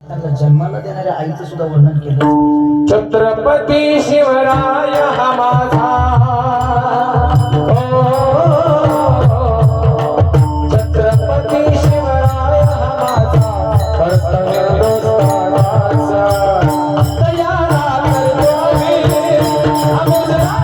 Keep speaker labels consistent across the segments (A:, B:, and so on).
A: त्यांना जन्माला देणाऱ्या आईचं सुद्धा वर्णन केलं.
B: छत्रपती शिवराय हा माझा छत्रपती शिवराय हा माझा कर्तव्य दोस्ताचा तयारा करतो मी अमुद्रा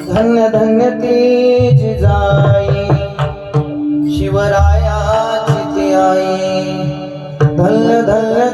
A: धन्य धन्य ती जिजाई शिवरायाची ती आई. धन्य धन्य